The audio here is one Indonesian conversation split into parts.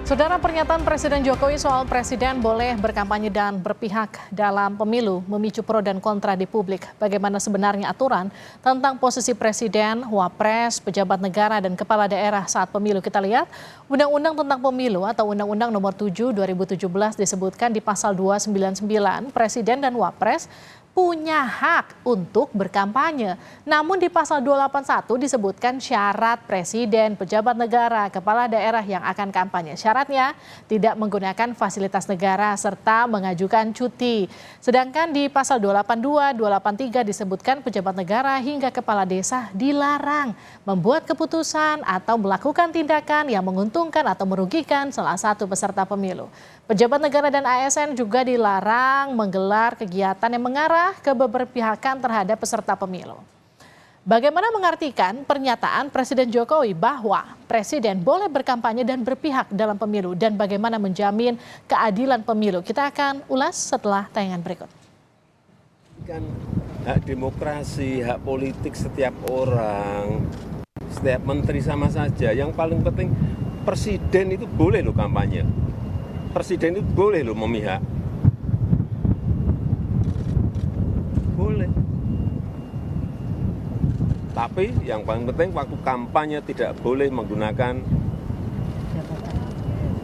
Saudara, pernyataan Presiden Jokowi soal presiden boleh berkampanye dan berpihak dalam pemilu memicu pro dan kontra di publik. Bagaimana sebenarnya aturan tentang posisi presiden, wapres, pejabat negara, dan kepala daerah saat pemilu? Kita lihat Undang-Undang tentang Pemilu atau Undang-Undang Nomor 7 2017 disebutkan di pasal 299 presiden dan wapres punya hak untuk berkampanye. Namun di pasal 281 disebutkan syarat presiden, pejabat negara, kepala daerah yang akan kampanye. Syaratnya tidak menggunakan fasilitas negara serta mengajukan cuti. Sedangkan di pasal 282, 283 disebutkan pejabat negara hingga kepala desa dilarang membuat keputusan atau melakukan tindakan yang menguntungkan atau merugikan salah satu peserta pemilu. Pejabat negara dan ASN juga dilarang menggelar kegiatan yang mengarah ke keberpihakan terhadap peserta pemilu. Bagaimana mengartikan pernyataan Presiden Jokowi bahwa presiden boleh berkampanye dan berpihak dalam pemilu dan bagaimana menjamin keadilan pemilu? Kita akan ulas setelah tayangan berikut. Kan hak demokrasi, hak politik setiap orang, setiap menteri sama saja. Yang paling penting presiden itu boleh loh kampanye. Presiden itu boleh loh memihak. Boleh. Tapi yang paling penting waktu kampanye tidak boleh menggunakan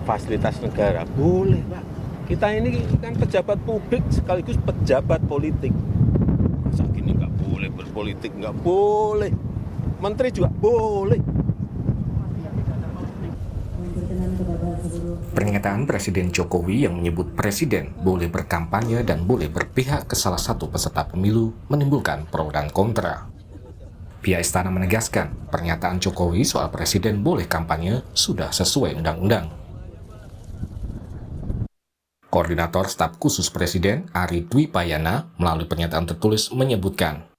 fasilitas negara. Boleh, Pak. Kita ini kan pejabat publik sekaligus pejabat politik. Masa gini nggak boleh berpolitik, nggak boleh. Menteri juga boleh. Pernyataan Presiden Jokowi yang menyebut presiden boleh berkampanye dan boleh berpihak ke salah satu peserta pemilu menimbulkan pro dan kontra. Pihak istana menegaskan pernyataan Jokowi soal presiden boleh kampanye sudah sesuai undang-undang. Koordinator Staf Khusus Presiden Ari Dwi Payana melalui pernyataan tertulis menyebutkan,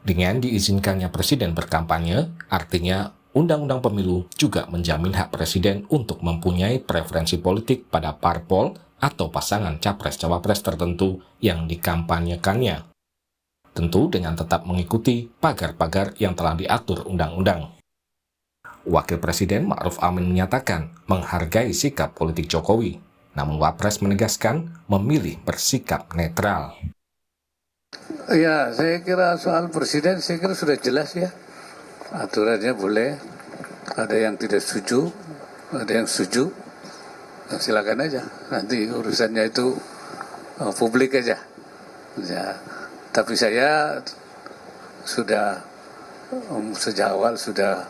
dengan diizinkannya presiden berkampanye, artinya Undang-Undang Pemilu juga menjamin hak presiden untuk mempunyai preferensi politik pada parpol atau pasangan capres-cawapres tertentu yang dikampanyekannya. Tentu dengan tetap mengikuti pagar-pagar yang telah diatur undang-undang. Wakil Presiden Ma'ruf Amin menyatakan menghargai sikap politik Jokowi, namun Wapres menegaskan memilih bersikap netral. Ya, saya kira soal presiden saya kira sudah jelas ya. Aturannya boleh, ada yang tidak setuju, ada yang setuju, nah, silakan aja. Nanti urusannya itu publik aja. Ya, tapi saya sudah sejak awal sudah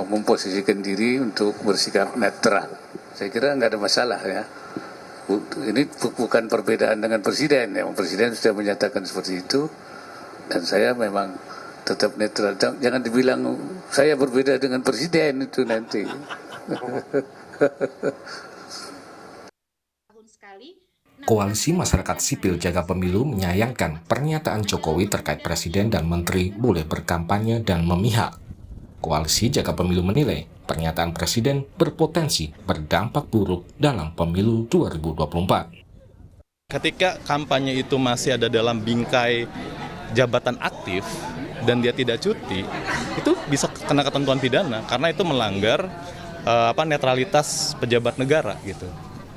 memposisikan diri untuk bersikap netral. Saya kira nggak ada masalah ya. Ini bukan perbedaan dengan presiden. Ya, presiden sudah menyatakan seperti itu, dan saya memang tetap netral. Jangan dibilang saya berbeda dengan presiden itu nanti. Koalisi Masyarakat Sipil Jaga Pemilu menyayangkan pernyataan Jokowi terkait presiden dan menteri boleh berkampanye dan memihak. Koalisi Jaga Pemilu menilai pernyataan presiden berpotensi berdampak buruk dalam pemilu 2024. Ketika kampanye itu masih ada dalam bingkai jabatan aktif dan dia tidak cuti, itu bisa kena ketentuan pidana karena itu melanggar netralitas pejabat negara gitu.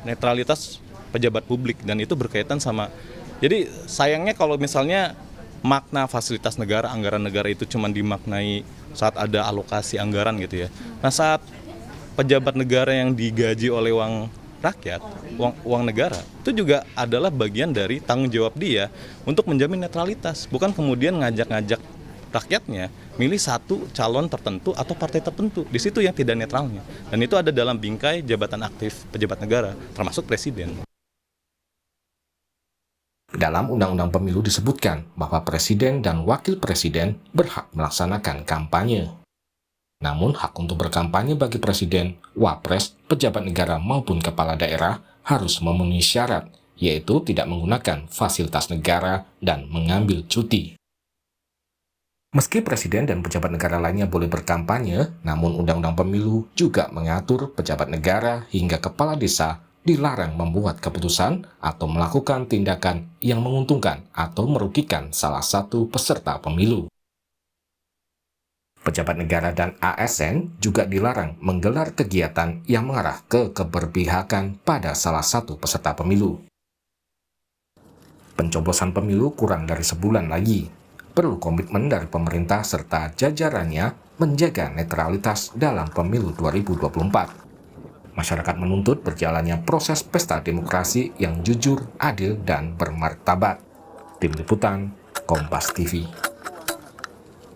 Netralitas pejabat publik, dan itu berkaitan sama. Jadi sayangnya kalau misalnya makna fasilitas negara, anggaran negara itu cuma dimaknai saat ada alokasi anggaran gitu ya. Nah, saat pejabat negara yang digaji oleh uang rakyat, uang negara, itu juga adalah bagian dari tanggung jawab dia untuk menjamin netralitas, bukan kemudian ngajak-ngajak rakyatnya milih satu calon tertentu atau partai tertentu. Di situ yang tidak netralnya, dan itu ada dalam bingkai jabatan aktif pejabat negara, termasuk presiden. Dalam Undang-Undang Pemilu disebutkan bahwa presiden dan wakil presiden berhak melaksanakan kampanye. Namun hak untuk berkampanye bagi presiden, wapres, pejabat negara maupun kepala daerah harus memenuhi syarat, yaitu tidak menggunakan fasilitas negara dan mengambil cuti. Meski presiden dan pejabat negara lainnya boleh berkampanye, namun Undang-Undang Pemilu juga mengatur pejabat negara hingga kepala desa dilarang membuat keputusan atau melakukan tindakan yang menguntungkan atau merugikan salah satu peserta pemilu. Pejabat negara dan ASN juga dilarang menggelar kegiatan yang mengarah ke keberpihakan pada salah satu peserta pemilu. Pencoblosan pemilu kurang dari sebulan lagi. Perlu komitmen dari pemerintah serta jajarannya menjaga netralitas dalam pemilu 2024. Masyarakat menuntut berjalannya proses pesta demokrasi yang jujur, adil, dan bermartabat. Tim Liputan, Kompas TV.